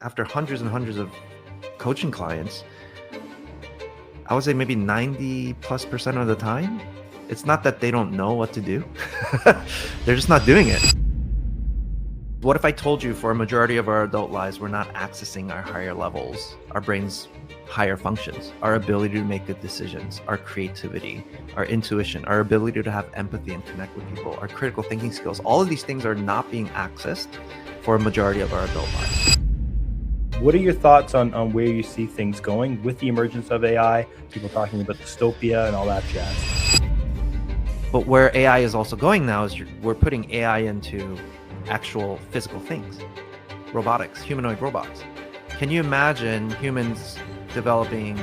after hundreds and hundreds of coaching clients, I would say maybe 90+% of the time, it's not that they don't know what to do. They're just not doing it. What if I told you for a majority of our adult lives, we're not accessing our higher levels, our brain's higher functions, our ability to make good decisions, our creativity, our intuition, our ability to have empathy and connect with people, our critical thinking skills, all of these things are not being accessed for a majority of our adult lives. What are your thoughts on where you see things going with the emergence of AI, people talking about dystopia and all that jazz? But where AI is also going now is we're putting AI into actual physical things, robotics, humanoid robots. Can you imagine humans developing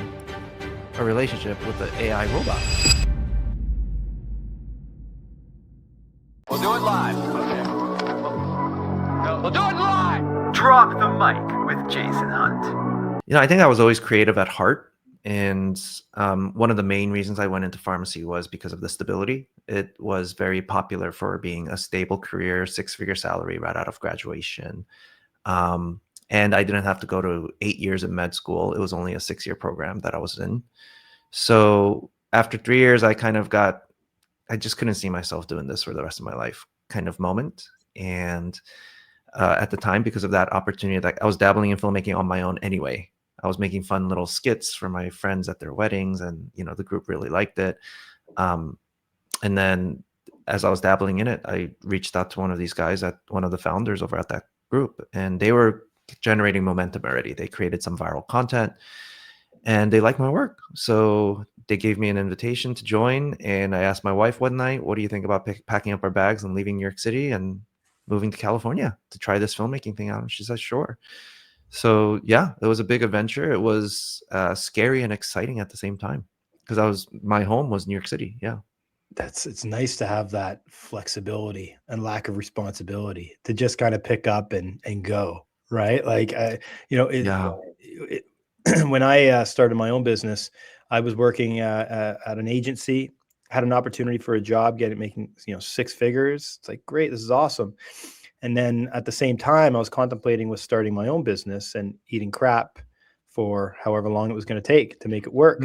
a relationship with an AI robot? We'll do it live. We'll do it live. Drop the mic with Jason Hunt. You know, I think I was always creative at heart. And one of the main reasons I went into pharmacy was because of the stability. It was very popular for being a stable career, 6-figure salary right out of graduation. And I didn't have to go to 8 years of med school. It was only a 6-year program that I was in. So after 3 years, I just couldn't see myself doing this for the rest of my life kind of moment. And at the time, because of that opportunity, that I was dabbling in filmmaking on my own anyway. I was making fun little skits for my friends at their weddings, and the group really liked it. And then as I was dabbling in it, I reached out to one of these guys, one of the founders over at that group, and they were generating momentum already. They created some viral content and they liked my work. So they gave me an invitation to join. And I asked my wife one night, what do you think about packing up our bags and leaving New York City and moving to California to try this filmmaking thing out? And she said, sure. So yeah, it was a big adventure. It was scary and exciting at the same time because my home was New York City. Yeah. It's nice to have that flexibility and lack of responsibility to just kind of pick up and go, right? Like, when I started my own business, I was working at an agency, had an opportunity for a job, making 6 figures. It's like, great, this is awesome. And then at the same time, I was contemplating with starting my own business and eating crap for however long it was going to take to make it work.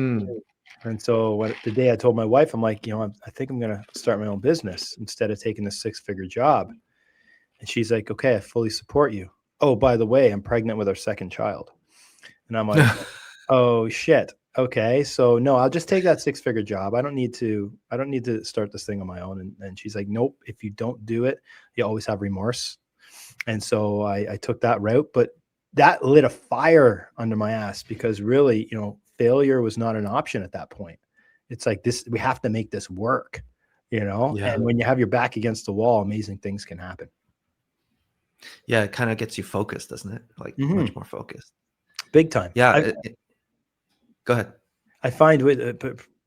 And so the day I told my wife, I'm like, I think I'm going to start my own business instead of taking this 6-figure job. And she's like, okay, I fully support you. Oh, by the way, I'm pregnant with our second child. And I'm like, oh shit. Okay. So no, I'll just take that 6-figure job. I don't need to start this thing on my own. And she's like, nope, if you don't do it, you always have remorse. And so I took that route, but that lit a fire under my ass because really, failure was not an option at that point. It's like we have to make this work, Yeah. And when you have your back against the wall, amazing things can happen. Yeah. It kind of gets you focused, doesn't it? Like much more focused. Big time. Yeah. Go ahead. I find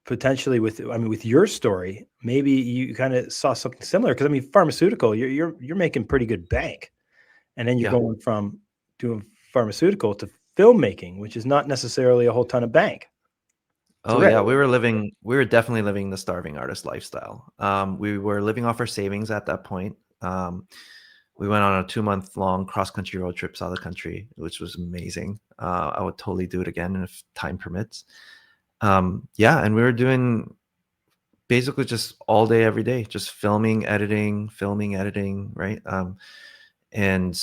potentially with your story, maybe you kind of saw something similar because pharmaceutical, you're making pretty good bank, and then you're going from doing pharmaceutical to filmmaking, which is not necessarily a whole ton of bank. Oh yeah, we were definitely living the starving artist lifestyle. We were living off our savings at that point. We went on a 2-month-long cross-country road trip, saw the country, which was amazing. I would totally do it again if time permits. And we were doing basically just all day, every day, just filming, editing, right? And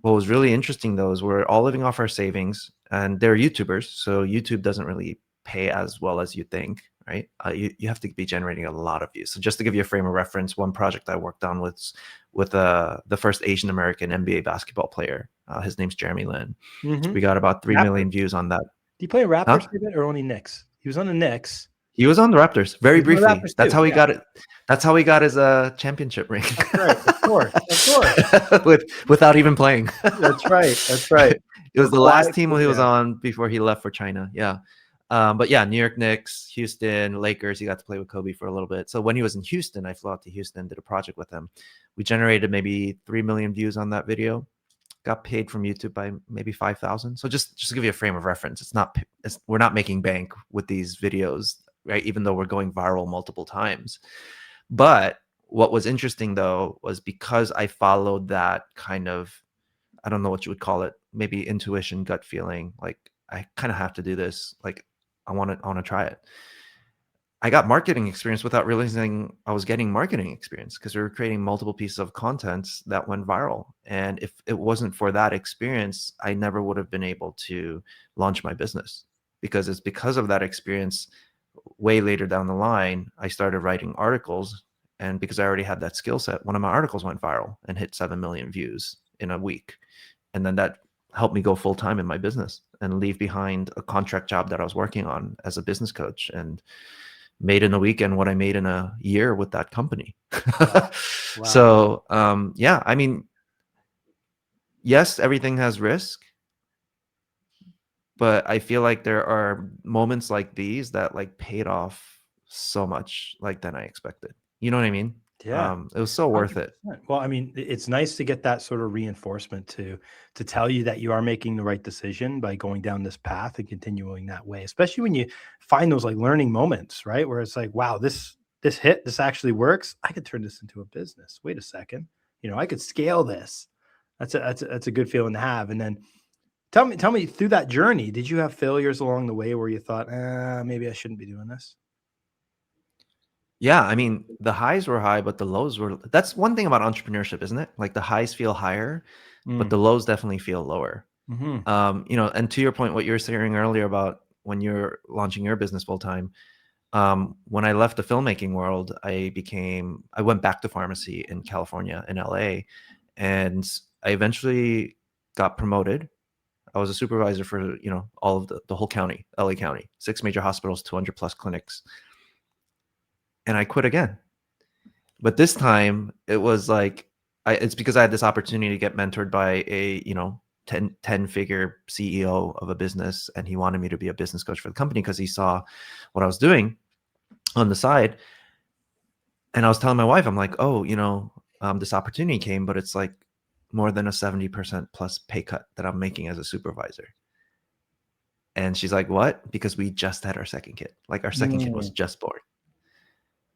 what was really interesting though is we're all living off our savings, and they're YouTubers, so YouTube doesn't really pay as well as you think, right? You have to be generating a lot of views. So just to give you a frame of reference, one project I worked on was with the first Asian American NBA basketball player. His name's Jeremy Lin. We got about 3 million views on that. Do you play Raptors or only Knicks? He was on the Knicks. He was on the Raptors very briefly. That's how he got it. That's how he got his championship ring. That's right, of course. without even playing. That's right. It was the last team he was on before he left for China. Yeah. But yeah, New York Knicks, Houston, Lakers, he got to play with Kobe for a little bit. So when he was in Houston, I flew out to Houston, did a project with him. We generated maybe 3 million views on that video. Got paid from YouTube by maybe 5,000. So just to give you a frame of reference, we're not making bank with these videos, right? Even though we're going viral multiple times. But what was interesting though, was because I followed that kind of, I don't know what you would call it, maybe intuition, gut feeling, like I kind of have to do this. Like I want to try it. I got marketing experience without realizing I was getting marketing experience, because we were creating multiple pieces of content that went viral. And if it wasn't for that experience, I never would have been able to launch my business, because it's because of that experience. Way later down the line, I started writing articles. And because I already had that skill set, one of my articles went viral and hit 7 million views in a week. And then that helped me go full time in my business and leave behind a contract job that I was working on as a business coach, and made in a weekend what I made in a year with that company. Wow. So, yeah, I mean, yes, everything has risk, but I feel like there are moments like these that like paid off so much like than I expected. You know what I mean? Yeah. It was so worth it. 100%. Well, I mean, it's nice to get that sort of reinforcement to tell you that you are making the right decision by going down this path and continuing that way, especially when you find those like learning moments, right? Where it's like, wow, this hit, this actually works. I could turn this into a business. Wait a second. I could scale this. That's a good feeling to have. And then tell me through that journey, did you have failures along the way where you thought, maybe I shouldn't be doing this? Yeah, I mean, the highs were high, but the lows were. That's one thing about entrepreneurship, isn't it? Like the highs feel higher, but the lows definitely feel lower. Mm-hmm. And to your point, what you were saying earlier about when you're launching your business full time, when I left the filmmaking world, I went back to pharmacy in California, in LA, and I eventually got promoted. I was a supervisor for, all of the whole county, LA County, 6 major hospitals, 200 plus clinics. And I quit again. But this time it was like, it's because I had this opportunity to get mentored by a, 10 figure CEO of a business. And he wanted me to be a business coach for the company because he saw what I was doing on the side. And I was telling my wife, I'm like, oh, this opportunity came, but it's like more than a 70% plus pay cut that I'm making as a supervisor. And she's like, what? Because we just had our second kid. Like our second kid was just born.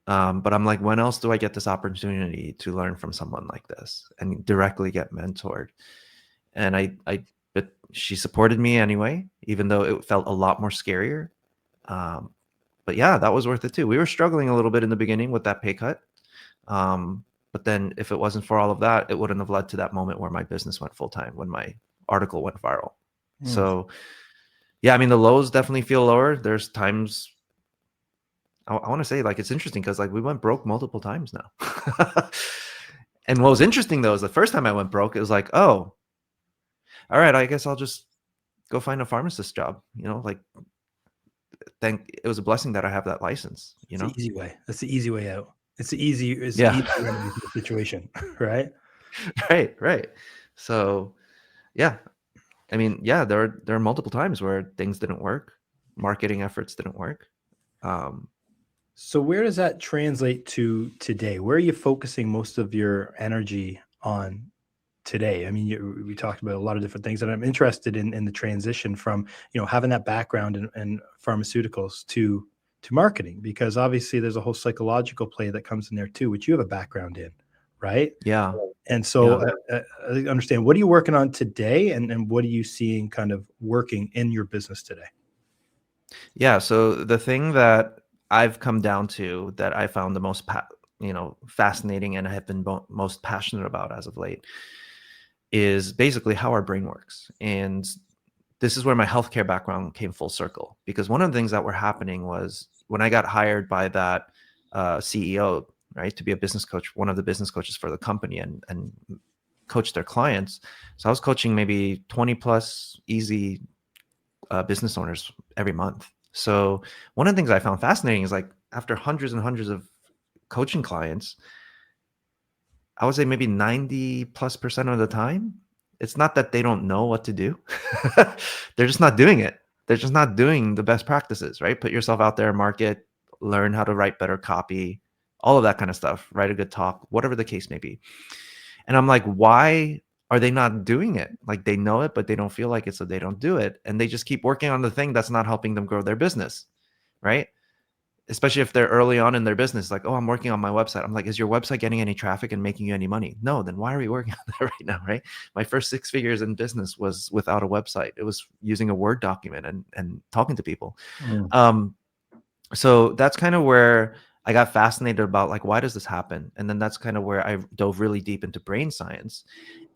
But I'm like, when else do I get this opportunity to learn from someone like this and directly get mentored? And but she supported me anyway, even though it felt a lot more scarier. But yeah, that was worth it too. We were struggling a little bit in the beginning with that pay cut. But then if it wasn't for all of that, it wouldn't have led to that moment where my business went full time, when my article went viral. So yeah, I mean, the lows definitely feel lower. There's times I want to say, like, it's interesting because like we went broke multiple times now. And what was interesting though is the first time I went broke, it was like, oh, all right, I guess I'll just go find a pharmacist job. Like, it was a blessing that I have that license. It's the easy way. That's the easy way out. It's the easy remedy for the situation, right? Right. So, yeah, I mean, yeah, there are multiple times where things didn't work, marketing efforts didn't work. So where does that translate to today? Where are you focusing most of your energy on today? I mean, we talked about a lot of different things, and I'm interested in the transition from, having that background in pharmaceuticals to marketing, because obviously there's a whole psychological play that comes in there too, which you have a background in, right? Yeah. And so Yeah. I understand, what are you working on today, and what are you seeing kind of working in your business today? Yeah. So the thing that I've come down to that I found the most, fascinating and I have been most passionate about as of late is basically how our brain works. And this is where my healthcare background came full circle, because one of the things that were happening was when I got hired by that CEO, right, to be a business coach, one of the business coaches for the company, and coach their clients. So I was coaching maybe 20 plus easy business owners every month. So one of the things I found fascinating is, like, after hundreds and hundreds of coaching clients, I would say maybe 90+% of the time, it's not that they don't know what to do. They're just not doing it. They're just not doing the best practices, right? Put yourself out there, market, learn how to write better copy, all of that kind of stuff, write a good talk, whatever the case may be. And I'm like, why are they not doing it? Like, they know it, but they don't feel like it, so they don't do it. And they just keep working on the thing that's not helping them grow their business, right? especially if they're early on in their business, like, oh, I'm working on my website. I'm like, is your website getting any traffic and making you any money? No, then why are we working on that right now, right? My first 6 figures in business was without a website. It was using a Word document and talking to people. So that's kind of where I got fascinated about, like, why does this happen? And then that's kind of where I dove really deep into brain science.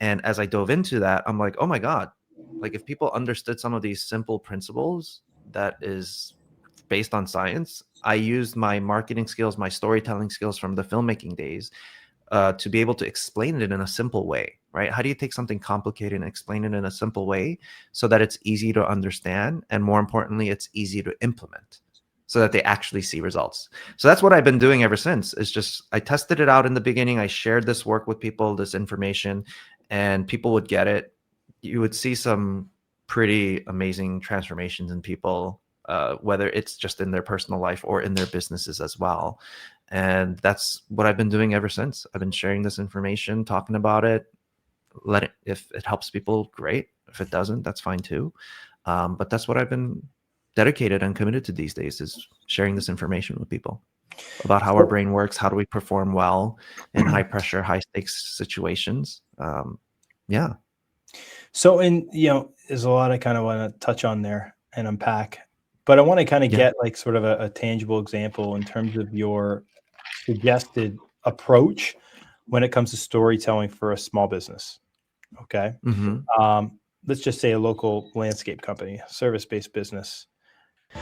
And as I dove into that, I'm like, oh my God, like if people understood some of these simple principles that is based on science, I used my marketing skills, my storytelling skills from the filmmaking days to be able to explain it in a simple way, right? How do you take something complicated and explain it in a simple way so that it's easy to understand, and more importantly, it's easy to implement, so that they actually see results. So that's what I've been doing ever since. Is just, I tested it out in the beginning. I shared this work with people, this information, and people would get it. You would see some pretty amazing transformations in people, whether it's just in their personal life or in their businesses as well. And that's what I've been doing ever since. I've been sharing this information, talking about it. If it helps people, great. If it doesn't, that's fine too. But that's what I've been dedicated and committed to these days, is sharing this information with people about how our brain works. How do we perform well in high pressure, high stakes situations? Yeah. So, there's a lot I kind of want to touch on there and unpack, but I want to kind of get like sort of a tangible example in terms of your suggested approach when it comes to storytelling for a small business. Okay. Let's just say a local landscape company, service-based business.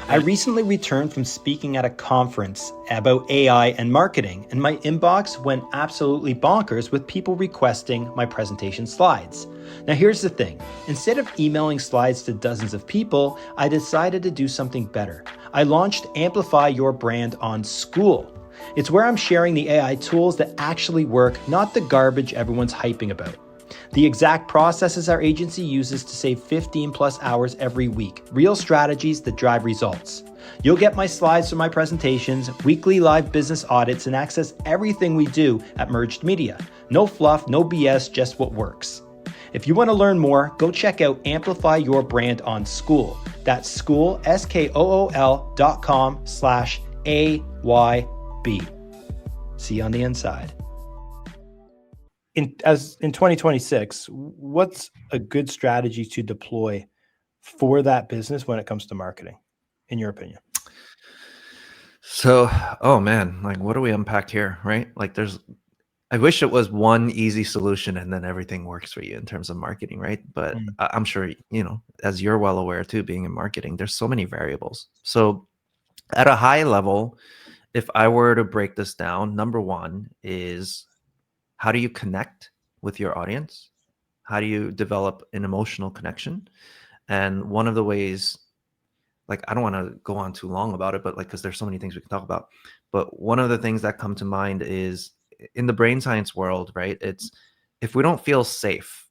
I recently returned from speaking at a conference about AI and marketing, and my inbox went absolutely bonkers with people requesting my presentation slides. Now here's the thing, instead of emailing slides to dozens of people, I decided to do something better. I launched Amplify Your Brand on School. It's where I'm sharing the AI tools that actually work, not the garbage everyone's hyping about. The exact processes our agency uses to save 15 plus hours every week. Real strategies that drive results. You'll get my slides for my presentations, weekly live business audits, and access everything we do at Merged Media. No fluff, no BS, just what works. If you want to learn more, go check out Amplify Your Brand on School. That's school, SKOOL.com/AYB. See you on the inside. In 2026, what's a good strategy to deploy for that business when it comes to marketing, in your opinion? So, oh man, like what do we unpack here, right? Like I wish it was one easy solution and then everything works for you in terms of marketing, right? But I'm sure, as you're well aware too, being in marketing, there's so many variables. So at a high level, if I were to break this down, number one is, how do you connect with your audience? How do you develop an emotional connection? And one of the ways, like, I don't want to go on too long about it, but like, because there's so many things we can talk about. But one of the things that come to mind is, in the brain science world, right? It's, if we don't feel safe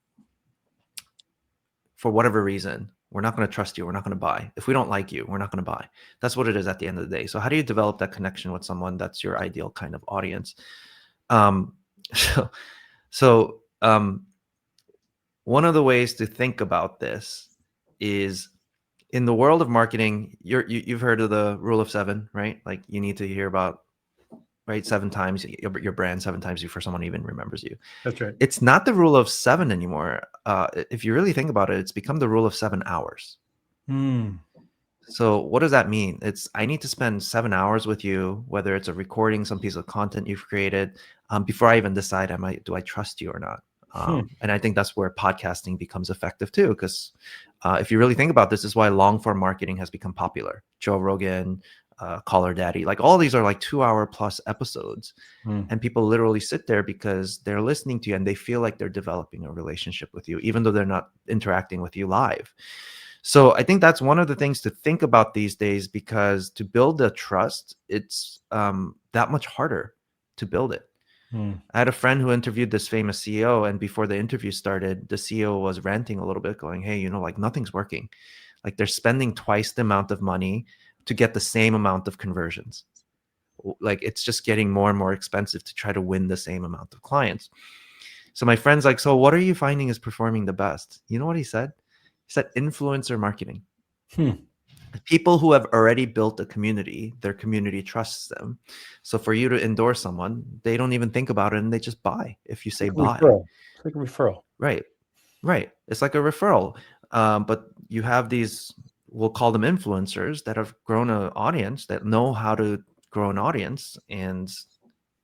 for whatever reason, we're not going to trust you. We're not going to buy. If we don't like you, we're not going to buy. That's what it is at the end of the day. So how do you develop that connection with someone that's your ideal kind of audience? So one of the ways to think about this is, in the world of marketing, you've heard of the rule of 7, right? Like, you need to hear about, right, 7 times your brand, 7 times before someone even remembers you. That's right. It's not the rule of 7 anymore. If you really think about it, it's become the rule of 7 hours. So what does that mean? It's, I need to spend 7 hours with you, whether it's a recording, some piece of content you've created, before I even decide, do I trust you or not? And I think that's where podcasting becomes effective too, because if you really think about this, is why long form marketing has become popular. Joe Rogan, Caller Daddy, like all these are like 2-hour plus episodes, and people literally sit there because they're listening to you and they feel like they're developing a relationship with you, even though they're not interacting with you live. So I think that's one of the things to think about these days, because to build the trust, it's that much harder to build it. I had a friend who interviewed this famous CEO, and before the interview started, the CEO was ranting a little bit, going, hey, like, nothing's working. Like, they're spending twice the amount of money to get the same amount of conversions. Like, it's just getting more and more expensive to try to win the same amount of clients. So my friend's like, so what are you finding is performing the best? You know what he said? He said influencer marketing. People who have already built a community, their community trusts them. So for you to endorse someone, they don't even think about it and they just buy if you say buy. Referral. It's like a referral. Right. Right. It's like a referral. But you have these, we'll call them influencers, that have grown an audience, that know how to grow an audience, and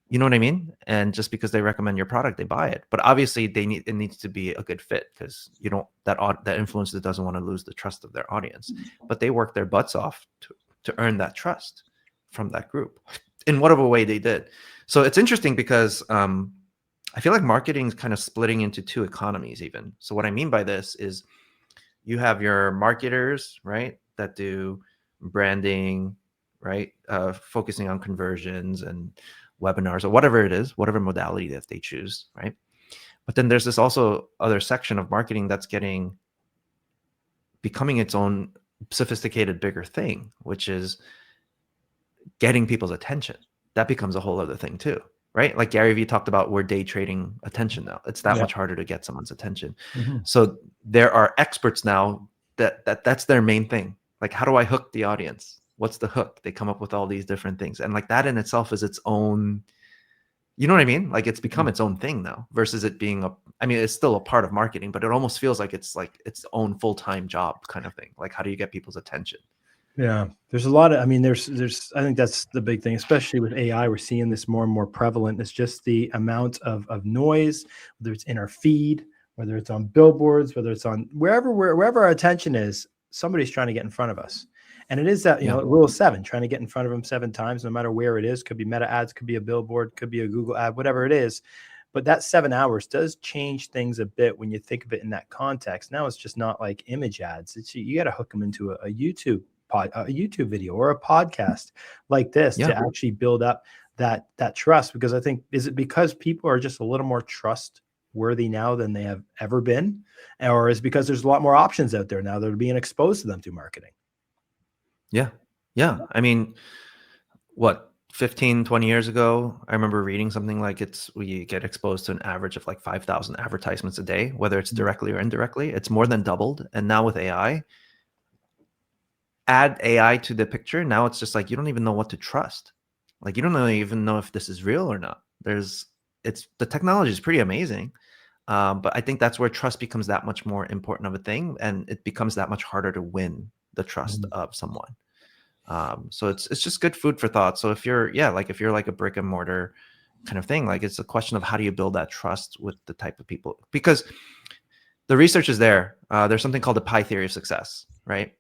you know what I mean? And just because they recommend your product, they buy it. But obviously it needs to be a good fit, because you don't, that influencer doesn't want to lose the trust of their audience, but they work their butts off to earn that trust from that group in whatever way they did. So it's interesting because I feel like marketing is kind of splitting into two economies even. So what I mean by this is you have your marketers, right, that do branding, right, focusing on conversions and webinars or whatever it is, whatever modality that they choose, right? But then there's this also other section of marketing that's becoming its own sophisticated, bigger thing, which is getting people's attention. That becomes a whole other thing too, right? Like Gary Vee talked about, we're day trading attention now. It's that much harder to get someone's attention. So there are experts now that's their main thing. Like, how do I hook the audience? What's the hook? They come up with all these different things. And like that in itself is its own, you know what I mean? Like it's become its own thing now, versus it being it's still a part of marketing, but it almost feels like it's own full-time job kind of thing. Like, how do you get people's attention? Yeah, there's a lot of, there's, I think that's the big thing, especially with AI. We're seeing this more and more prevalent. It's just the amount of noise, whether it's in our feed, whether it's on billboards, whether it's on wherever our attention is, somebody's trying to get in front of us. And it is that, rule of 7, trying to get in front of them 7 times, no matter where it is. Could be meta ads, could be a billboard, could be a Google ad, whatever it is. But that 7 hours does change things a bit when you think of it in that context. Now it's just not like image ads. It's, you got to hook them into a YouTube video or a podcast like this to actually build up that trust. Because I think, is it because people are just a little more trustworthy now than they have ever been? Or is it because there's a lot more options out there now that are being exposed to them through marketing? Yeah. I mean, what, 15, 20 years ago, I remember reading something like we get exposed to an average of like 5,000 advertisements a day, whether it's directly or indirectly. It's more than doubled. And now with AI, add AI to the picture. Now it's just like, you don't even know what to trust. Like, you don't even know if this is real or not. The technology is pretty amazing. But I think that's where trust becomes that much more important of a thing. And it becomes that much harder to win the trust of someone. So it's just good food for thought. So if you're like a brick and mortar kind of thing, like it's a question of how do you build that trust with the type of people, because the research is there. There's something called the pie theory of success, right?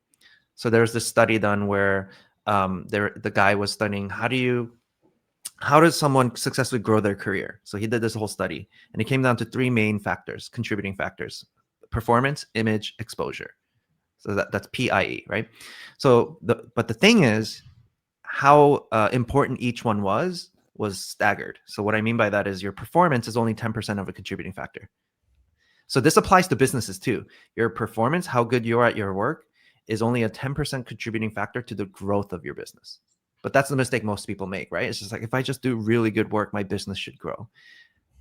So there's this study done where the guy was studying how does someone successfully grow their career. So he did this whole study, and it came down to 3 main factors, contributing factors: performance, image, exposure. So that's PIE, right? So but the thing is, how important each one was staggered. So what I mean by that is your performance is only 10% of a contributing factor. So this applies to businesses too. Your performance, how good you are at your work, is only a 10% contributing factor to the growth of your business. But that's the mistake most people make, right? It's just like, if I just do really good work, my business should grow.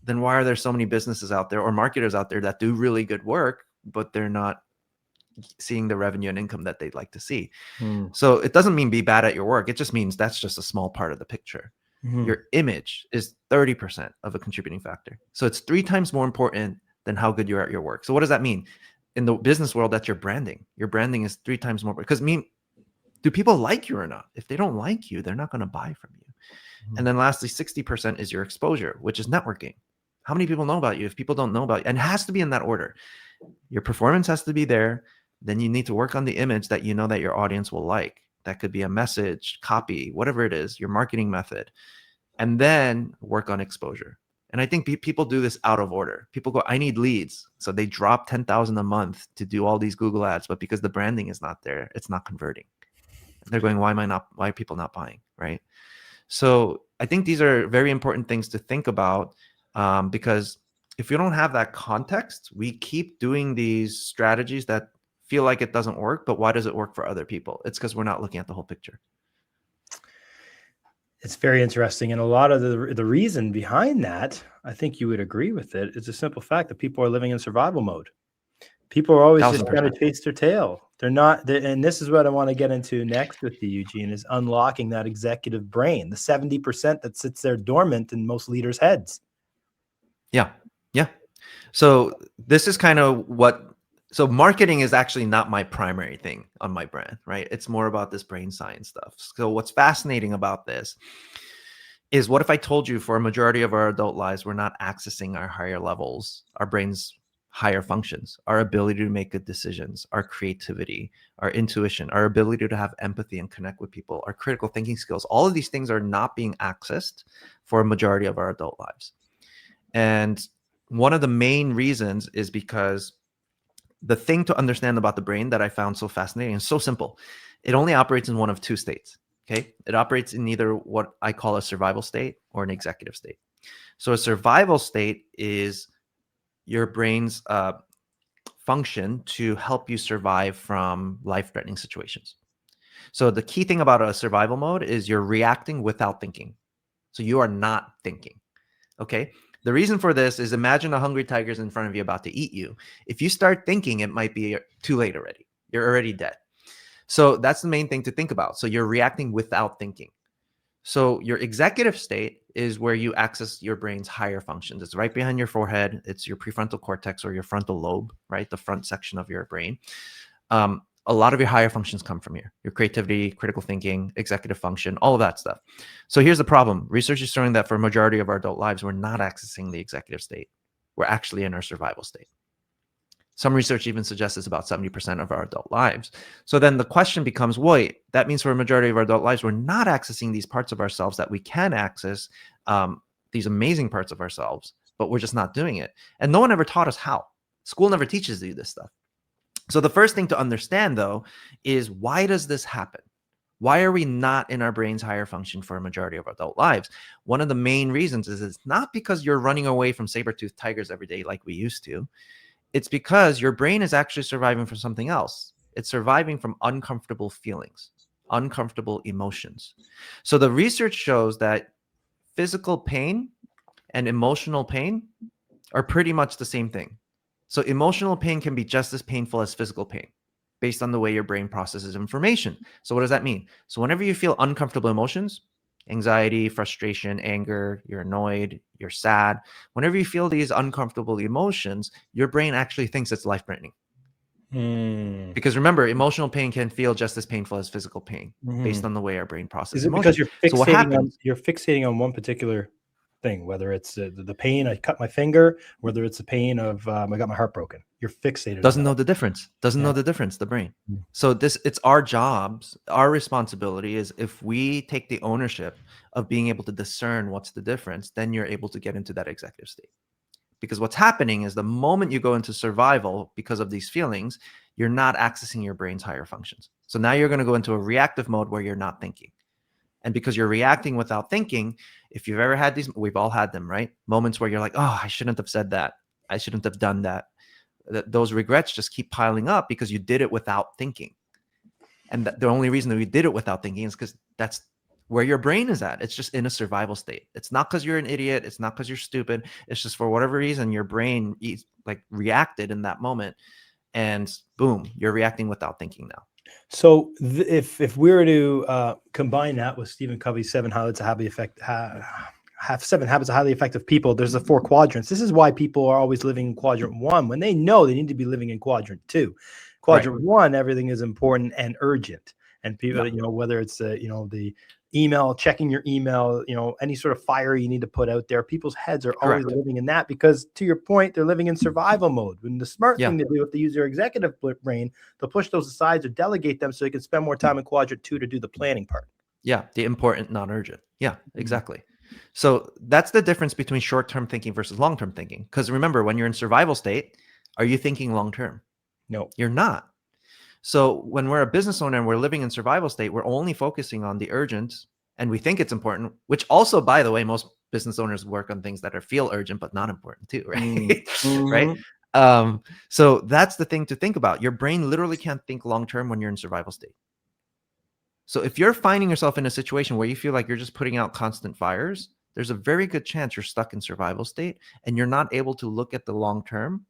Then why are there so many businesses out there or marketers out there that do really good work, but they're not seeing the revenue and income that they'd like to see? So it doesn't mean be bad at your work. It just means that's just a small part of the picture. Your image is 30% of a contributing factor. So it's 3 times more important than how good you're at your work. So what does that mean? In the business world, that's your branding. Your branding is 3 times more, because do people like you or not? If they don't like you, they're not going to buy from you. And then lastly, 60% is your exposure, which is networking. How many people know about you? If people don't know about you, and it has to be in that order. Your performance has to be there. Then you need to work on the image that you know that your audience will like. That could be a message, copy, whatever it is, your marketing method. And then work on exposure. And I think people do this out of order. People go, I need leads. So they drop 10,000 a month to do all these Google ads, but because the branding is not there, it's not converting. They're going, why are people not buying, right? So I think these are very important things to think about, because if you don't have that context, we keep doing these strategies that feel like it doesn't work, but why does it work for other people? It's because we're not looking at the whole picture. It's very interesting. And a lot of the reason behind that, I think you would agree with it, is a simple fact that people are living in survival mode. People are always just trying 1000%. to chase their tail. They're not, and this is what I want to get into next with you, Eugene, is unlocking that executive brain, the 70% that sits there dormant in most leaders' heads. Yeah. Yeah. So this is kind of so marketing is actually not my primary thing on my brand, right? It's more about this brain science stuff. So what's fascinating about this is, what if I told you for a majority of our adult lives, we're not accessing our higher levels, our brain's higher functions, our ability to make good decisions, our creativity, our intuition, our ability to have empathy and connect with people, our critical thinking skills. All of these things are not being accessed for a majority of our adult lives. And one of the main reasons is because the thing to understand about the brain that I found so fascinating and so simple, it only operates in one of two states. Okay. It operates in either what I call a survival state or an executive state. So a survival state is your brain's function to help you survive from life-threatening situations. So the key thing about a survival mode is you're reacting without thinking. So you are not thinking. Okay. The reason for this is, imagine a hungry tiger is in front of you about to eat you. If you start thinking, it might be too late already. You're already dead. So that's the main thing to think about. So you're reacting without thinking. So your executive state is where you access your brain's higher functions. It's right behind your forehead. It's your prefrontal cortex or your frontal lobe, right? The front section of your brain. A lot of your higher functions come from here. Your creativity, critical thinking, executive function, all of that stuff. So here's the problem. Research is showing that for a majority of our adult lives, we're not accessing the executive state. We're actually in our survival state. Some research even suggests it's about 70% of our adult lives. So then the question becomes, wait, that means for a majority of our adult lives, we're not accessing these parts of ourselves that we can access, these amazing parts of ourselves, but we're just not doing it. And no one ever taught us how. School never teaches you this stuff. So the first thing to understand, though, is, why does this happen? Why are we not in our brain's higher function for a majority of our adult lives? One of the main reasons is, it's not because you're running away from saber-toothed tigers every day like we used to. It's because your brain is actually surviving from something else. It's surviving from uncomfortable feelings, uncomfortable emotions. So the research shows that physical pain and emotional pain are pretty much the same thing. So emotional pain can be just as painful as physical pain based on the way your brain processes information. So what does that mean? So whenever you feel uncomfortable emotions, anxiety, frustration, anger, you're annoyed, you're sad, whenever you feel these uncomfortable emotions, your brain actually thinks it's life-threatening. Because remember, emotional pain can feel just as painful as physical pain based on the way our brain processes emotions. Is it because you're fixating on one particular thing, whether it's the pain, I cut my finger, whether it's the pain of I got my heart broken? You're fixated. Doesn't know the difference. Doesn't know the difference, the brain. So it's our jobs, our responsibility is, if we take the ownership of being able to discern what's the difference, then you're able to get into that executive state. Because what's happening is, the moment you go into survival because of these feelings, you're not accessing your brain's higher functions. So now you're going to go into a reactive mode where you're not thinking. And because you're reacting without thinking, if you've ever had these, we've all had them, right? Moments where you're like, oh, I shouldn't have said that. I shouldn't have done that. Those regrets just keep piling up because you did it without thinking. And the only reason that we did it without thinking is because that's where your brain is at. It's just in a survival state. It's not because you're an idiot. It's not because you're stupid. It's just, for whatever reason, your brain reacted in that moment, and boom, you're reacting without thinking now. So if we were to combine that with Stephen Covey's 7 Habits of Highly Effective People, there's the 4 quadrants. This is why people are always living in quadrant 1 when they know they need to be living in quadrant 2. Quadrant 1, everything is important and urgent, and people, whether it's the email, checking your email, any sort of fire you need to put out there, people's heads are always living in that, because, to your point, they're living in survival mode. When the smart thing to do, if they use their executive brain, they'll push those aside or delegate them so they can spend more time in quadrant 2 to do the planning part. Yeah, the important, non-urgent. Yeah, exactly. So that's the difference between short-term thinking versus long-term thinking. Because remember, when you're in survival state, are you thinking long-term? No, you're not. So when we're a business owner and we're living in survival state, we're only focusing on the urgent, and we think it's important, which also, by the way, most business owners work on things that feel urgent but not important too, right? Right. So that's the thing to think about. Your brain literally can't think long-term when you're in survival state. So if you're finding yourself in a situation where you feel like you're just putting out constant fires, there's a very good chance you're stuck in survival state and you're not able to look at the long term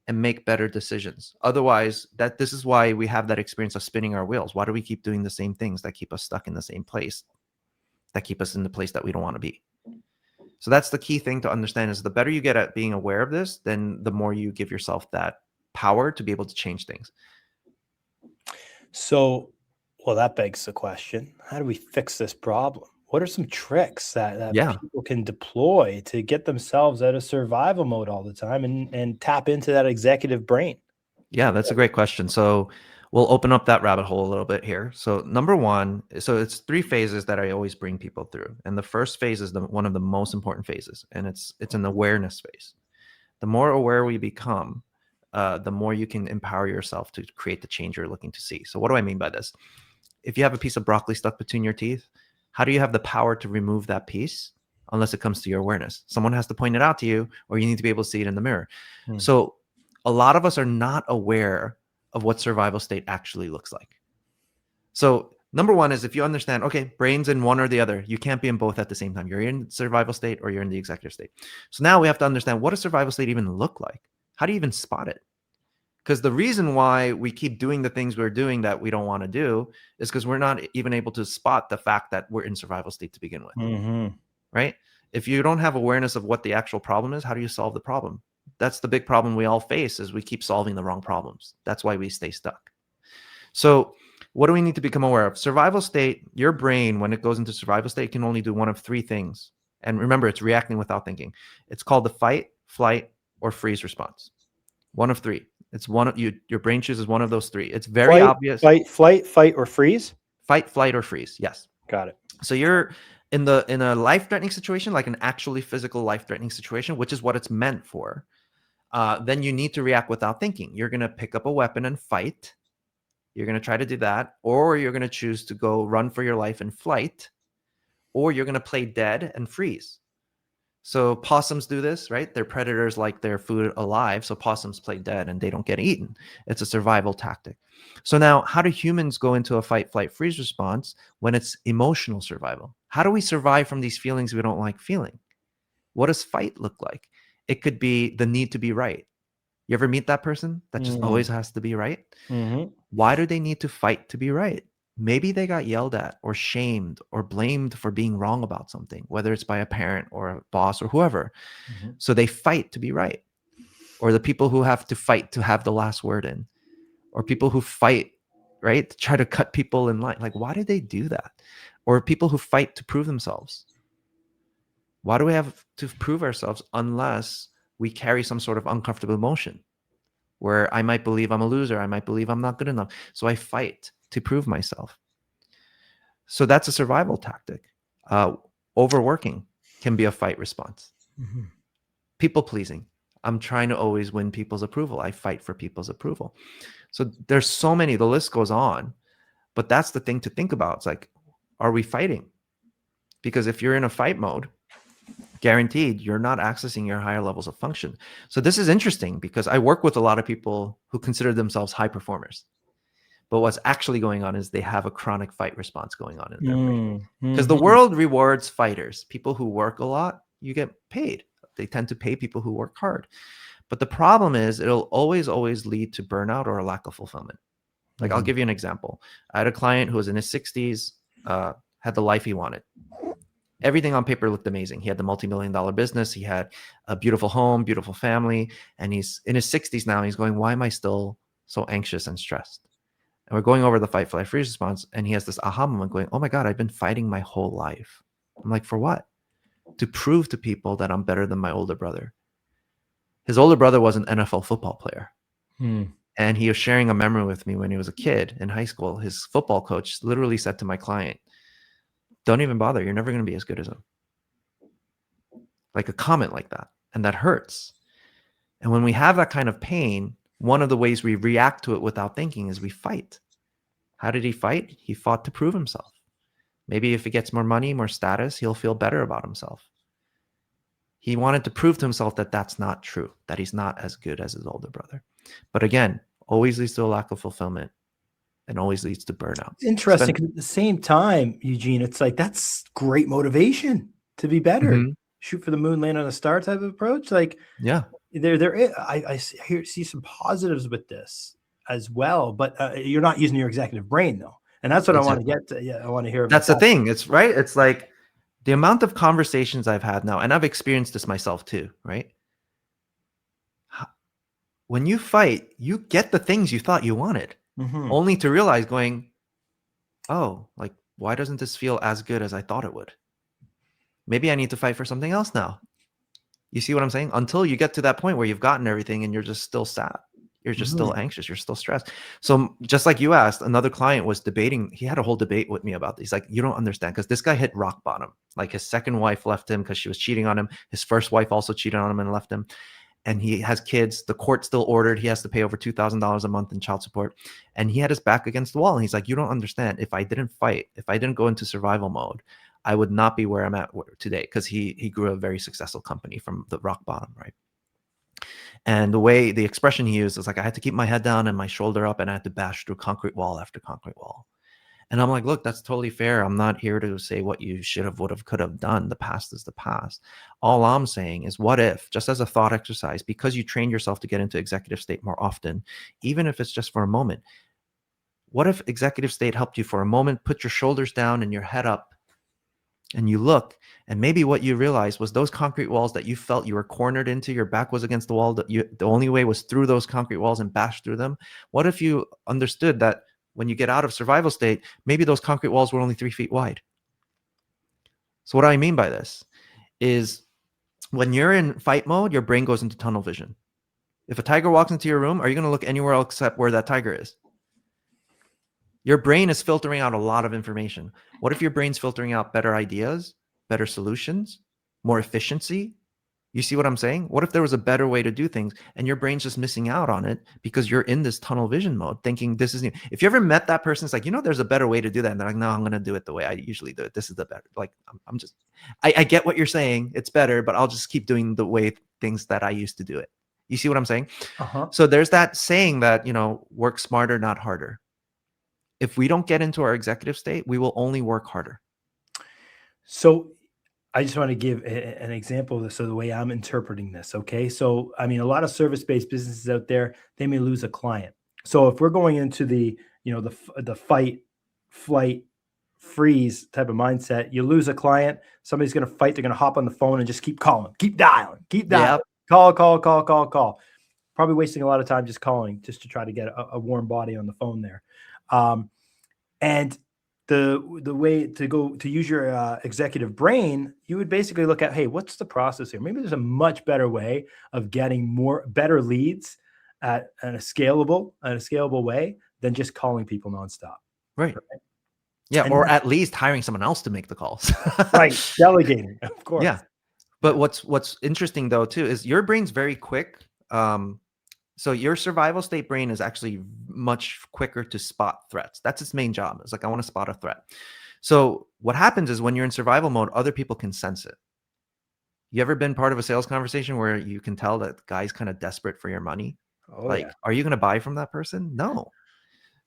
and make better decisions. Otherwise, this is why we have that experience of spinning our wheels. Why do we keep doing the same things that keep us stuck in the same place, that keep us in the place that we don't want to be? So that's the key thing to understand, is the better you get at being aware of this, then the more you give yourself that power to be able to change things. So, well, that begs the question, how do we fix this problem? What are some tricks that people can deploy to get themselves out of survival mode all the time and tap into that executive brain? Yeah, that's a great question. So we'll open up that rabbit hole a little bit here. So number one, so it's 3 phases that I always bring people through. And the first phase is one of the most important phases, and it's an awareness phase. The more aware we become, the more you can empower yourself to create the change you're looking to see. So what do I mean by this? If you have a piece of broccoli stuck between your teeth, how do you have the power to remove that piece unless it comes to your awareness? Someone has to point it out to you, or you need to be able to see it in the mirror. So a lot of us are not aware of what survival state actually looks like. So number one is, if you understand, okay, brain's in one or the other, you can't be in both at the same time. You're in survival state or you're in the executive state. So now we have to understand, what does survival state even look like? How do you even spot it? Because the reason why we keep doing the things we're doing that we don't want to do is because we're not even able to spot the fact that we're in survival state to begin with, right? If you don't have awareness of what the actual problem is, how do you solve the problem? That's the big problem we all face, is we keep solving the wrong problems. That's why we stay stuck. So what do we need to become aware of? Survival state, your brain, when it goes into survival state, can only do one of 3 things. And remember, it's reacting without thinking. It's called the fight, flight, or freeze response. One of 3. It's one of your brain chooses one of those 3. It's very obvious. Fight, or freeze? Fight, flight, or freeze. Yes. Got it. So you're in a life-threatening situation, like an actually physical life-threatening situation, which is what it's meant for. Then you need to react without thinking. You're going to pick up a weapon and fight. You're going to try to do that, or you're going to choose to go run for your life and flight, or you're going to play dead and freeze. So possums do this, right? They're predators, like their food alive. So possums play dead and they don't get eaten. It's a survival tactic. So now, how do humans go into a fight, flight, freeze response when it's emotional survival? How do we survive from these feelings we don't like feeling? What does fight look like? It could be the need to be right. You ever meet that person that just always has to be right? Why do they need to fight to be right? Maybe they got yelled at or shamed or blamed for being wrong about something, whether it's by a parent or a boss or whoever. So they fight to be right. Or the people who have to fight to have the last word in, or people who fight, right, to try to cut people in line. Like, why do they do that? Or people who fight to prove themselves. Why do we have to prove ourselves unless we carry some sort of uncomfortable emotion where I might believe I'm a loser, I might believe I'm not good enough, so I fight to prove myself? So that's a survival tactic. Overworking can be a fight response. People pleasing. I'm trying to always win people's approval. I fight for people's approval. So there's so many, the list goes on, but that's the thing to think about. It's like, are we fighting? Because if you're in a fight mode, guaranteed you're not accessing your higher levels of function. So this is interesting because I work with a lot of people who consider themselves high performers. But what's actually going on is they have a chronic fight response going on in their brain. Because the world rewards fighters. People who work a lot, you get paid. They tend to pay people who work hard. But the problem is it'll always lead to burnout or a lack of fulfillment. Like I'll give you an example. I had a client who was in his 60s, had the life he wanted. Everything on paper looked amazing. He had the multi-million-dollar business. He had a beautiful home, beautiful family. And he's in his 60s now. He's going, why am I still so anxious and stressed? And we're going over the fight, flight, freeze response. And he has this aha moment going, oh my God, I've been fighting my whole life. I'm like, for what? To prove to people that I'm better than my older brother. His older brother was an NFL football player. And he was sharing a memory with me when he was a kid in high school. His football coach literally said to my client, don't even bother. You're never going to be as good as him. Like a comment like that. And that hurts. And when we have that kind of pain, one of the ways we react to it without thinking is we fight. How did he fight? He fought to prove himself. Maybe if he gets more money, more status, he'll feel better about himself. He wanted to prove to himself that that's not true, that he's not as good as his older brother. But again, always leads to a lack of fulfillment and always leads to burnout. It's interesting because at the same time, Eugene, it's like that's great motivation to be better. Shoot for the moon, land on a star type of approach. Like, yeah, see some positives with this as well, but you're not using your executive brain though. And that's what I want to get to. Yeah, I want to hear about That's the that. thing. It's right. It's like the amount of conversations I've had now, and I've experienced this myself too, right? When you fight, you get the things you thought you wanted, only to realize going, oh, like, why doesn't this feel as good as I thought it would? Maybe I need to fight for something else now. You see what I'm saying? Until you get to that point where you've gotten everything and you're just still sad. You're just still anxious. You're still stressed. So just like you asked, another client was debating. He had a whole debate with me about this. He's like, you don't understand, because this guy hit rock bottom. Like his second wife left him because she was cheating on him. His first wife also cheated on him and left him. And he has kids. The court still ordered. He has to pay over $2,000 a month in child support. And he had his back against the wall. And he's like, you don't understand. If I didn't fight, if I didn't go into survival mode, I would not be where I'm at today, because he grew a very successful company from the rock bottom, right? And the expression he used is like, I had to keep my head down and my shoulder up, and I had to bash through concrete wall after concrete wall. And I'm like, look, that's totally fair. I'm not here to say what you should have, would have, could have done. The past is the past. All I'm saying is, what if, just as a thought exercise, because you trained yourself to get into executive state more often, even if it's just for a moment, what if executive state helped you for a moment, put your shoulders down and your head up, and you look, and maybe what you realized was those concrete walls that you felt you were cornered into, your back was against the wall, that the only way was through those concrete walls and bash through them. What if you understood that when you get out of survival state, maybe those concrete walls were only 3 feet wide? So what I mean by this is, when you're in fight mode, your brain goes into tunnel vision. If a tiger walks into your room, are you going to look anywhere else except where that tiger is? Your brain is filtering out a lot of information. What if your brain's filtering out better ideas, better solutions, more efficiency? You see what I'm saying? What if there was a better way to do things, and your brain's just missing out on it because you're in this tunnel vision mode thinking this is new? If you ever met that person, it's like, there's a better way to do that. And they're like, no, I'm going to do it the way I usually do it. This is the better. Like, I get what you're saying. It's better, but I'll just keep doing the way things that I used to do it. You see what I'm saying? So there's that saying that, work smarter, not harder. If we don't get into our executive state, we will only work harder. So I just want to give an example of this, so the way I'm interpreting this. Okay. So, I mean, a lot of service-based businesses out there, they may lose a client. So if we're going into the fight, flight, freeze type of mindset, you lose a client, somebody's going to fight. They're going to hop on the phone and just keep calling, keep dialing, Yep. call. Probably wasting a lot of time just calling, just to try to get a warm body on the phone there. And the way to use your executive brain, you would basically look at, hey, what's the process here? Maybe there's a much better way of getting better leads at a scalable way than just calling people nonstop. Right. Yeah. And or at least hiring someone else to make the calls. Right. Delegating, of course. Yeah. But what's interesting though too is your brain's very quick. So your survival state brain is actually much quicker to spot threats. That's its main job. It's like, I want to spot a threat. So what happens is, when you're in survival mode, other people can sense it. You ever been part of a sales conversation where you can tell that the guy's kind of desperate for your money? Are you going to buy from that person? No.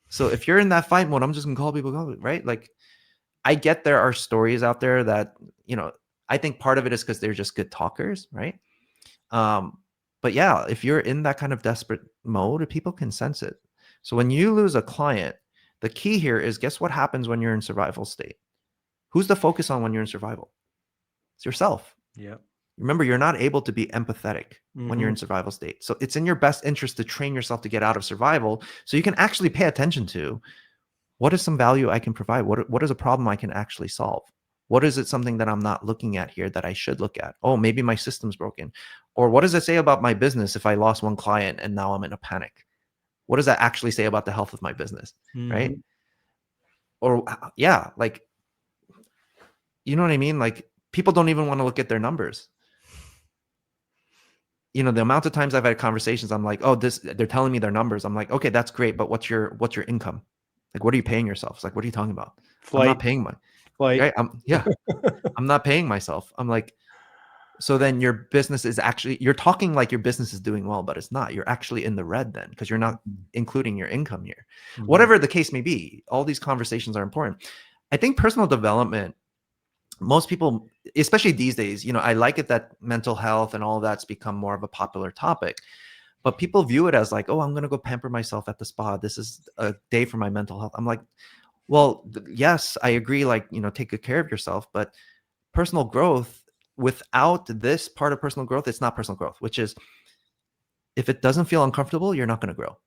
So if you're in that fight mode, I'm just going to call people, right? Like, I get there are stories out there that, I think part of it is because they're just good talkers, right? But yeah, if you're in that kind of desperate mode, people can sense it. So when you lose a client, the key here is, guess what happens when you're in survival state? Who's the focus on when you're in survival? It's yourself. Yeah. Remember, you're not able to be empathetic when you're in survival state. So it's in your best interest to train yourself to get out of survival, so you can actually pay attention to, what is some value I can provide? What is a problem I can actually solve? What is it, something that I'm not looking at here that I should look at? Oh, maybe my system's broken. Or what does it say about my business if I lost one client and now I'm in a panic? What does that actually say about the health of my business? Right? Or yeah, like, you know what I mean? Like, people don't even want to look at their numbers. The amount of times I've had conversations, I'm like, oh, they're telling me their numbers. I'm like, okay, that's great, but what's your income? Like, what are you paying yourself? It's like, what are you talking about? I'm not paying my flight. Right? I'm not paying myself. I'm like, so then your business is actually, you're talking like your business is doing well, but it's not. You're actually in the red then, because you're not including your income here. Whatever the case may be, all these conversations are important. I think personal development most people, especially these days, I like it that mental health and all of that's become more of a popular topic, but people view it as like, oh, I'm going to go pamper myself at the spa. This is a day for my mental health. I'm like, well, yes, I agree. Like, take good care of yourself, but personal growth, without this part of personal growth, it's not personal growth, which is, if it doesn't feel uncomfortable, you're not going to grow.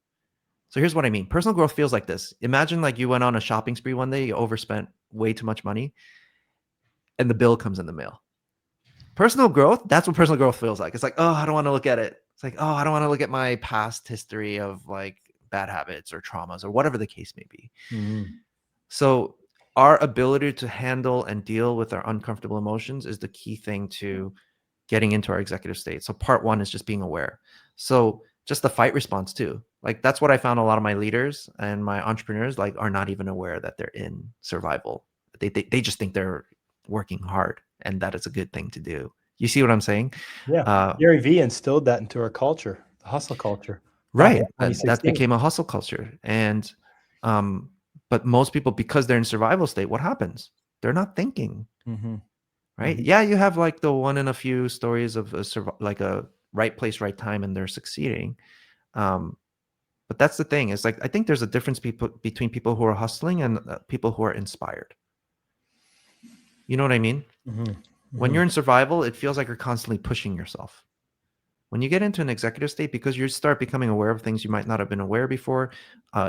So here's what I mean. Personal growth feels like this. Imagine like you went on a shopping spree one day, you overspent way too much money, and the bill comes in the mail. Personal growth, that's what personal growth feels like. It's like, oh, I don't want to look at it. It's like, oh, I don't want to look at my past history of like bad habits or traumas or whatever the case may be. So our ability to handle and deal with our uncomfortable emotions is the key thing to getting into our executive state. So part one is just being aware. So just the fight response too. Like that's what I found a lot of my leaders and my entrepreneurs like are not even aware that they're in survival. They just think they're working hard and that it's a good thing to do. You see what I'm saying? Yeah. Gary Vee instilled that into our culture, the hustle culture. Right. That became a hustle culture. And but most people, because they're in survival state, what happens? They're not thinking. Right. Yeah, you have like the one in a few stories of like a right place, right time, and they're succeeding. But that's the thing, is like I think there's a difference between people who are hustling and people who are inspired. You know what I mean? When you're in survival, it feels like you're constantly pushing yourself. When you get into an executive state, because you start becoming aware of things you might not have been aware before,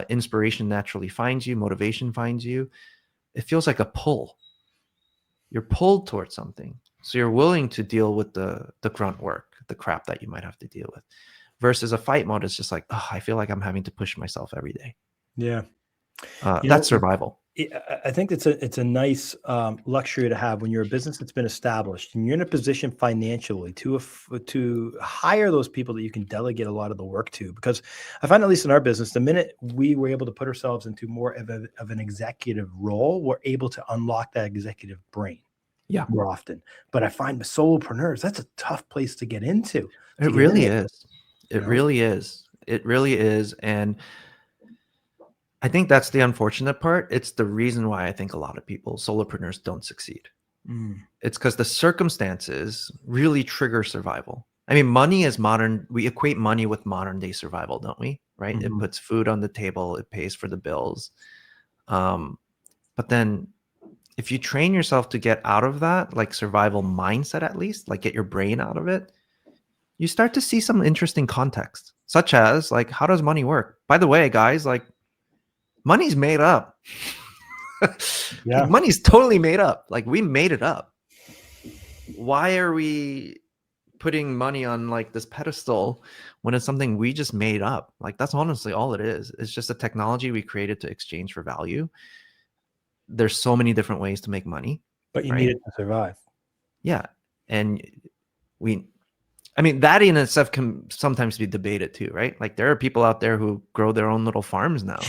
inspiration naturally finds you, motivation finds you. It feels like a pull. You're pulled towards something. So you're willing to deal with the grunt work, the crap that you might have to deal with. Versus a fight mode, it's just like, oh, I feel like I'm having to push myself every day. Yeah. That's survival. I think it's a nice luxury to have when you're a business that's been established and you're in a position financially to hire those people that you can delegate a lot of the work to. Because I find, at least in our business, the minute we were able to put ourselves into more of an executive role, we're able to unlock that executive brain. Yeah, more often. But I find with solopreneurs, that's a tough place to get into. It really is. It really is. It really is. And I think that's the unfortunate part. It's the reason why I think a lot of people, solopreneurs, don't succeed. It's because the circumstances really trigger survival. I mean, money is modern. We equate money with modern day survival, don't we? Right? It puts food on the table. It pays for the bills. But then if you train yourself to get out of that, like survival mindset, at least, like get your brain out of it, you start to see some interesting context, such as like, how does money work? By the way, guys, like money's made up. Like, money's totally made up. Like we made it up. Why are we putting money on like this pedestal when it's something we just made up? Like that's honestly all it is. It's just a technology we created to exchange for value. There's so many different ways to make money, but you need it to survive. Yeah. And I mean, that in itself can sometimes be debated too, right? Like there are people out there who grow their own little farms now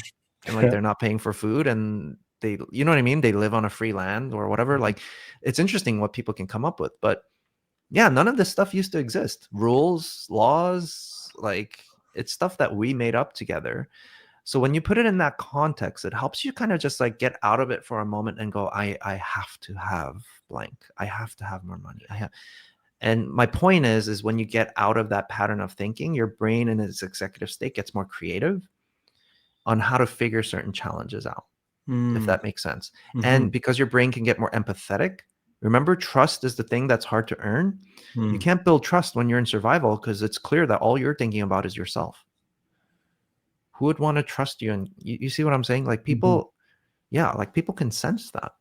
and like they're not paying for food and they, you know what I mean? They live on a free land or whatever. Like it's interesting what people can come up with, but yeah, none of this stuff used to exist. Rules, laws, like it's stuff that we made up together. So when you put it in that context, it helps you kind of just like get out of it for a moment and go, I have to have blank. I have to have more money. And my point is when you get out of that pattern of thinking, your brain in its executive state gets more creative on how to figure certain challenges out, if that makes sense. And because your brain can get more empathetic, remember, trust is the thing that's hard to earn. You can't build trust when you're in survival because it's clear that all you're thinking about is yourself. Who would want to trust you? And you see what I'm saying? Like people, like people can sense that.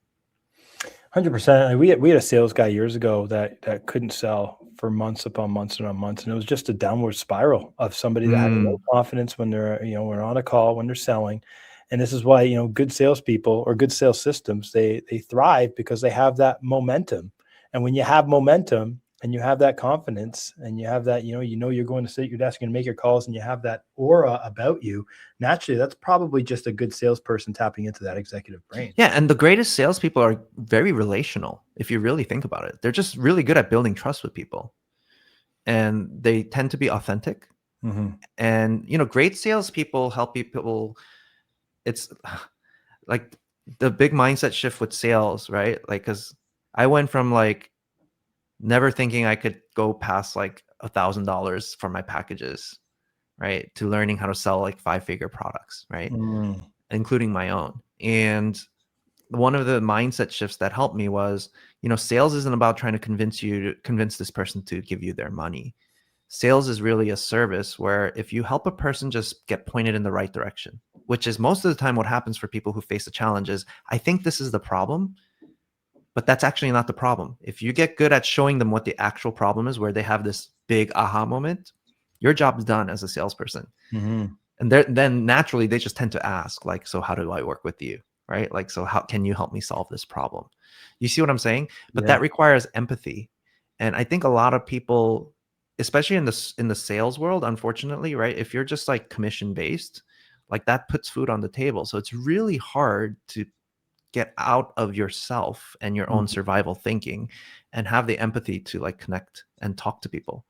100%. We had a sales guy years ago that couldn't sell for months upon months and on months. And it was just a downward spiral of somebody that had no confidence when they're, when on a call, when they're selling. And this is why, good salespeople or good sales systems, they thrive because they have that momentum. And when you have momentum and you have that confidence and you have that, you're going to sit at your desk and make your calls and you have that aura about you, naturally, that's probably just a good salesperson tapping into that executive brain. Yeah. And the greatest salespeople are very relational. If you really think about it, they're just really good at building trust with people and they tend to be authentic. And, great salespeople help people. It's like the big mindset shift with sales, right? Like, because I went from like never thinking I could go past like $1,000 for my packages, right, to learning how to sell like 5-figure products, right, including my own. And one of the mindset shifts that helped me was, sales isn't about trying to convince this person to give you their money. Sales is really a service where if you help a person just get pointed in the right direction, which is most of the time what happens for people who face a challenge, is I think this is the problem, but that's actually not the problem. If you get good at showing them what the actual problem is, where they have this big aha moment, your job's done as a salesperson. And then naturally they just tend to ask, like, so how do I work with you? Right? Like, so how can you help me solve this problem? You see what I'm saying? But that requires empathy. And I think a lot of people, especially in the sales world, unfortunately, right, if you're just like commission based, like that puts food on the table. So it's really hard to get out of yourself and your own survival thinking and have the empathy to like connect and talk to people.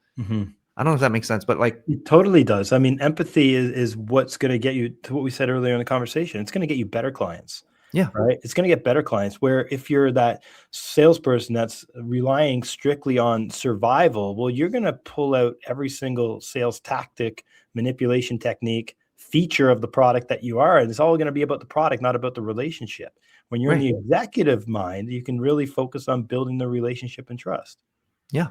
I don't know if that makes sense, but like It totally does. I mean, empathy is what's going to get you to what we said earlier in the conversation. It's going to get you better clients. Yeah. Right. It's going to get better clients, where if you're that salesperson that's relying strictly on survival, well, you're going to pull out every single sales tactic, manipulation technique, feature of the product that you are. And it's all going to be about the product, not about the relationship. When you're in the executive mind, you can really focus on building the relationship and trust. Yeah.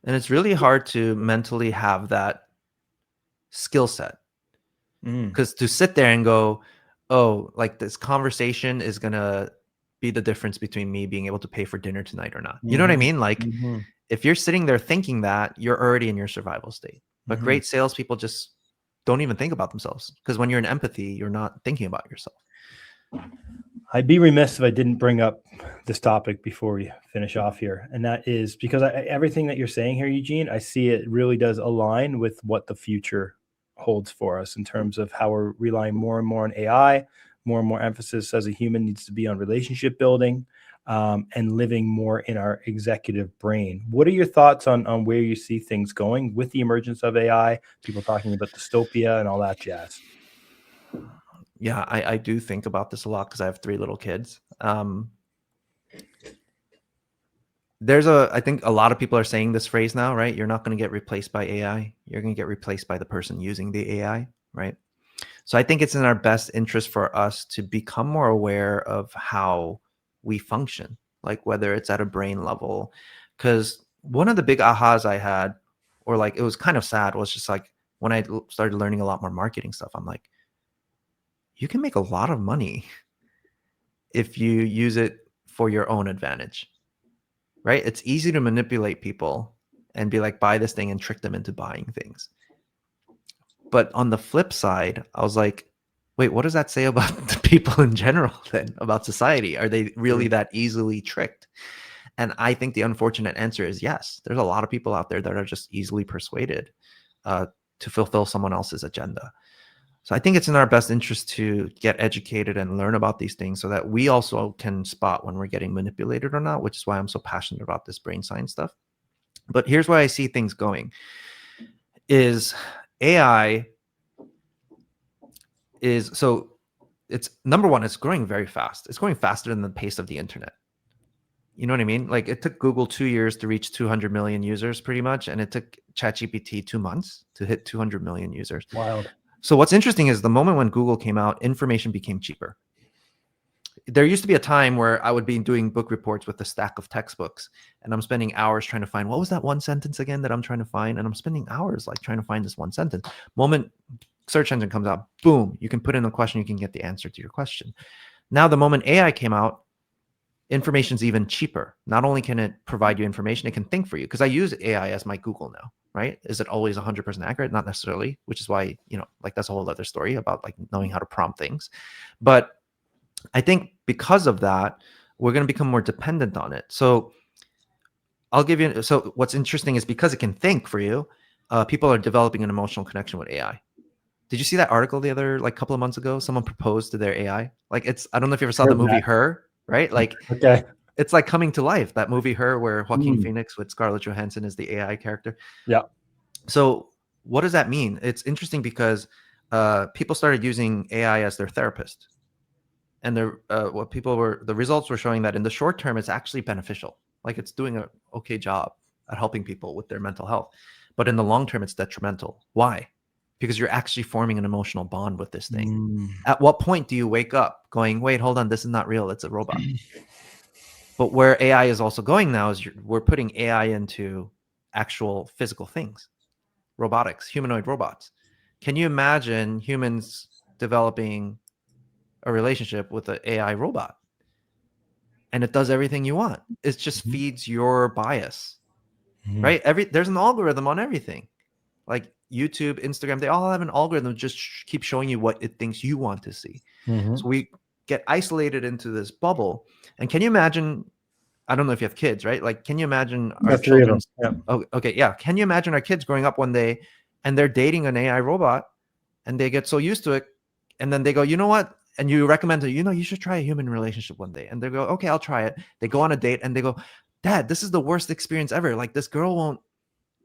And it's really hard to mentally have that skill set, because to sit there and go, oh, like this conversation is going to be the difference between me being able to pay for dinner tonight or not. You know what I mean? Like if you're sitting there thinking that, you're already in your survival state. But great salespeople just don't even think about themselves, because when you're in empathy, you're not thinking about yourself. I'd be remiss if I didn't bring up this topic before we finish off here. And that is because everything that you're saying here, Eugene, I see it really does align with what the future holds for us in terms of how we're relying more and more on AI, more and more emphasis as a human needs to be on relationship building, and living more in our executive brain. What are your thoughts on where you see things going with the emergence of AI, people talking about dystopia and all that jazz? Yeah, I do think about this a lot because I have 3 little kids. I think a lot of people are saying this phrase now, right? You're not going to get replaced by AI. You're going to get replaced by the person using the AI, right? So I think it's in our best interest for us to become more aware of how we function, like whether it's at a brain level. Because one of the big ahas I had, or like it was kind of sad, was just like when I started learning a lot more marketing stuff, I'm like, you can make a lot of money if you use it for your own advantage, right? It's easy to manipulate people and be like, buy this thing, and trick them into buying things. But on the flip side, I was like, wait, what does that say about the people in general then, about society? Are they really that easily tricked? And I think the unfortunate answer is yes. There's a lot of people out there that are just easily persuaded to fulfill someone else's agenda. So I think it's in our best interest to get educated and learn about these things so that we also can spot when we're getting manipulated or not, which is why I'm so passionate about this brain science stuff. But here's where I see things going is AI is, so it's number one, it's growing very fast. It's growing faster than the pace of the internet. You know what I mean? Like it took Google 2 years to reach 200 million users pretty much. And it took ChatGPT 2 months to hit 200 million users. Wild. So what's interesting is the moment when Google came out, information became cheaper. There used to be a time where I would be doing book reports with a stack of textbooks, and I'm spending hours trying to find, what was that one sentence again that I'm trying to find? And I'm spending hours like trying to find this one sentence. Moment search engine comes out, boom, you can put in a question, you can get the answer to your question. Now, the moment AI came out, information's even cheaper. Not only can it provide you information, it can think for you. Because I use AI as my Google now, right? Is it always 100% accurate? Not necessarily, which is why, like that's a whole other story about like knowing how to prompt things. But I think because of that, we're going to become more dependent on it. So I'll give you, so what's interesting is because it can think for you, people are developing an emotional connection with AI. Did you see that article the other like couple of months ago? Someone proposed to their AI. Like I don't know if you ever saw the movie Her, right? Like Okay. It's like coming to life, that movie Her, where Joaquin Phoenix with Scarlett Johansson is the AI character. Yeah. So what does that mean? It's interesting because people started using AI as their therapist. And the results were showing that in the short term, it's actually beneficial. Like it's doing an okay job at helping people with their mental health. But in the long term, it's detrimental. Why? Because you're actually forming an emotional bond with this thing. Mm. At what point do you wake up going, wait, hold on, this is not real, it's a robot? But where AI is also going now is we're putting AI into actual physical things, robotics, humanoid robots. Can you imagine humans developing a relationship with an AI robot? And it does everything you want. It just feeds your bias, right? There's an algorithm on everything. Like YouTube, Instagram, they all have an algorithm just keep showing you what it thinks you want to see. So we get isolated into this bubble. And can you imagine, I don't know if you have kids, right? Like, can you imagine our children? Oh, okay, yeah. Can you imagine our kids growing up one day and they're dating an AI robot and they get so used to it, and then they go, you know what? And you recommend to, you should try a human relationship one day. And they go, okay, I'll try it. They go on a date and they go, Dad, this is the worst experience ever. Like, this girl won't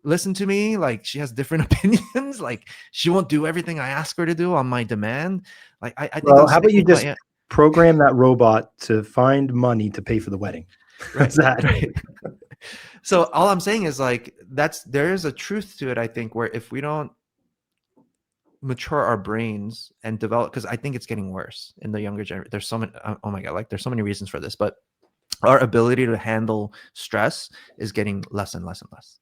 listen to me. Like, she has different opinions. Like, she won't do everything I ask her to do on my demand. Like, I think. Well, how about you just program that robot to find money to pay for the wedding? Right. Right. So all I'm saying is, like, there is a truth to it, I think, where if we don't mature our brains and develop, because I think it's getting worse in the younger generation. There's so many, oh my God, like there's so many reasons for this, but our ability to handle stress is getting less and less and less.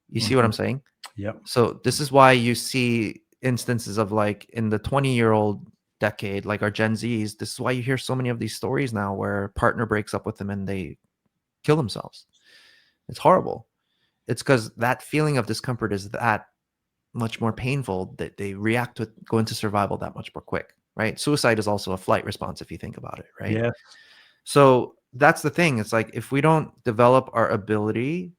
You see what I'm saying? Yep. So this is why you see instances of, like, in the 20-year-old decade, like our Gen Zs, this is why you hear so many of these stories now where partner breaks up with them and they kill themselves. It's horrible. It's because that feeling of discomfort is that much more painful that they react to go into survival that much more quick, right? Suicide is also a flight response if you think about it, right? Yeah. So that's the thing. It's like, if we don't develop our ability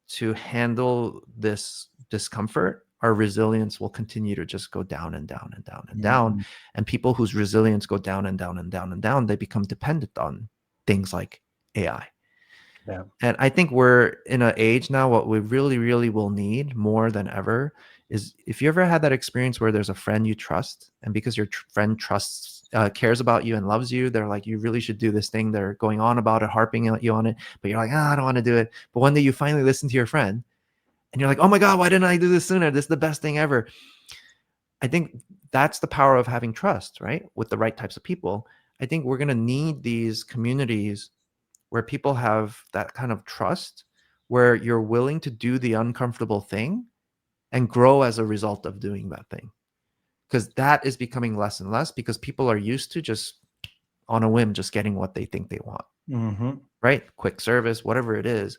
to handle this discomfort, our resilience will continue to just go down and down and down and down. And people whose resilience go down and down and down and down, they become dependent on things like AI. Yeah. And I think we're in an age now, what we really, really will need more than ever is, if you ever had that experience where there's a friend you trust, and because your friend cares about you and loves you, they're like, you really should do this thing. They're going on about it, harping at you on it, but you're like, I don't want to do it. But one day you finally listen to your friend and you're like, oh my God, why didn't I do this sooner? This is the best thing ever. I think that's the power of having trust, right? With the right types of people. I think we're going to need these communities where people have that kind of trust, where you're willing to do the uncomfortable thing and grow as a result of doing that thing. Because that is becoming less and less, because people are used to just on a whim, just getting what they think they want, right? Quick service, whatever it is.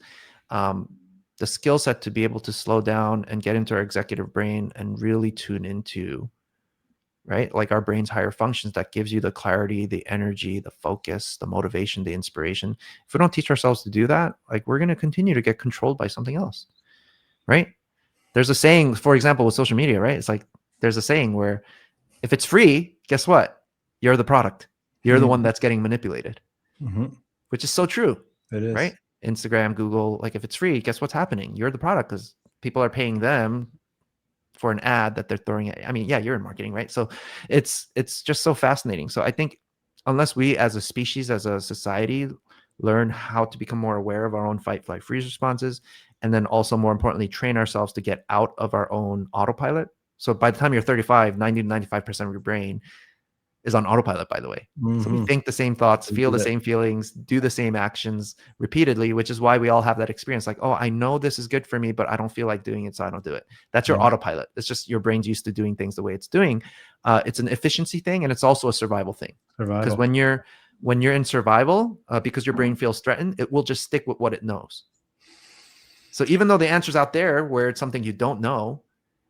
The skill set to be able to slow down and get into our executive brain and really tune into, right? Like our brain's higher functions that gives you the clarity, the energy, the focus, the motivation, the inspiration. If we don't teach ourselves to do that, like, we're going to continue to get controlled by something else, right? There's a saying, for example, with social media, right? It's like, there's a saying where if it's free, guess what? You're the product. You're the one that's getting manipulated, which is so true. It is. Right? Instagram, Google, like, if it's free, guess what's happening? You're the product, because people are paying them for an ad that they're throwing at. I mean, yeah, you're in marketing, right? So it's just so fascinating. So I think unless we as a species, as a society, learn how to become more aware of our own fight, flight, freeze responses, and then also, more importantly, train ourselves to get out of our own autopilot. So by the time you're 35, 90 to 95% of your brain is on autopilot, by the way. So we think the same thoughts, feel the same feelings, do the same actions repeatedly, which is why we all have that experience. Like, oh, I know this is good for me, but I don't feel like doing it, so I don't do it. That's your autopilot. It's just your brain's used to doing things the way it's doing. It's an efficiency thing, and it's also a survival thing. Because when you're in survival, because your brain feels threatened, it will just stick with what it knows. So even though the answer's out there where it's something you don't know,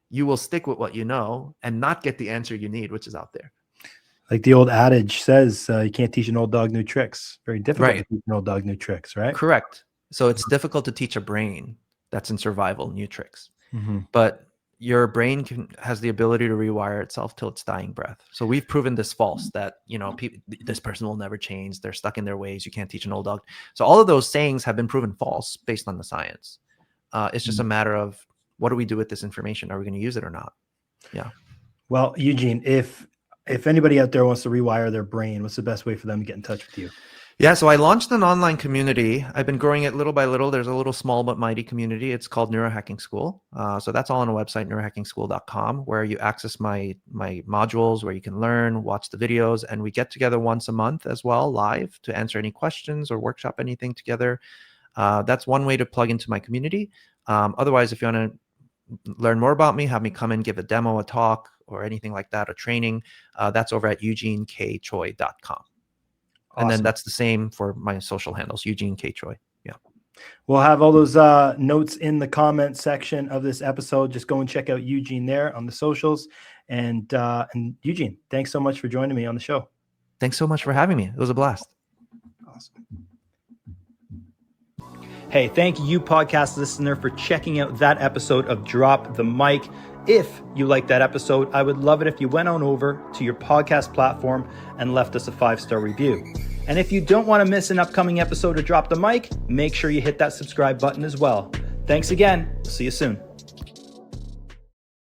you will stick with what you know and not get the answer you need, which is out there. Like the old adage says, you can't teach an old dog new tricks. Very difficult to teach an old dog new tricks, right? Correct. So it's difficult to teach a brain that's in survival new tricks. But your brain has the ability to rewire itself till its dying breath. So we've proven this false, that, this person will never change. They're stuck in their ways. You can't teach an old dog. So all of those sayings have been proven false based on the science. It's just a matter of, what do we do with this information? Are we going to use it or not? Yeah. Well, Eugene, if If anybody out there wants to rewire their brain, what's the best way for them to get in touch with you? Yeah, so I launched an online community. I've been growing it little by little. There's a little small but mighty community. It's called Neurohacking School. So that's all on a website, neurohackingschool.com, where you access my modules, where you can learn, watch the videos, and we get together once a month as well, live, to answer any questions or workshop anything together. That's one way to plug into my community. Otherwise, if you want to learn more about me, have me come and give a demo, a talk, or anything like that, a training, that's over at eugenekchoi.com. And then that's the same for my social handles, Eugene K. Choi. Yeah. We'll have all those notes in the comment section of this episode. Just go and check out Eugene there on the socials. And Eugene, thanks so much for joining me on the show. Thanks so much for having me. It was a blast. Awesome. Hey, thank you, podcast listener, for checking out that episode of Drop the Mic. If you liked that episode, I would love it if you went on over to your podcast platform and left us a 5-star review. And if you don't want to miss an upcoming episode of Drop the Mic, make sure you hit that subscribe button as well. Thanks again. See you soon.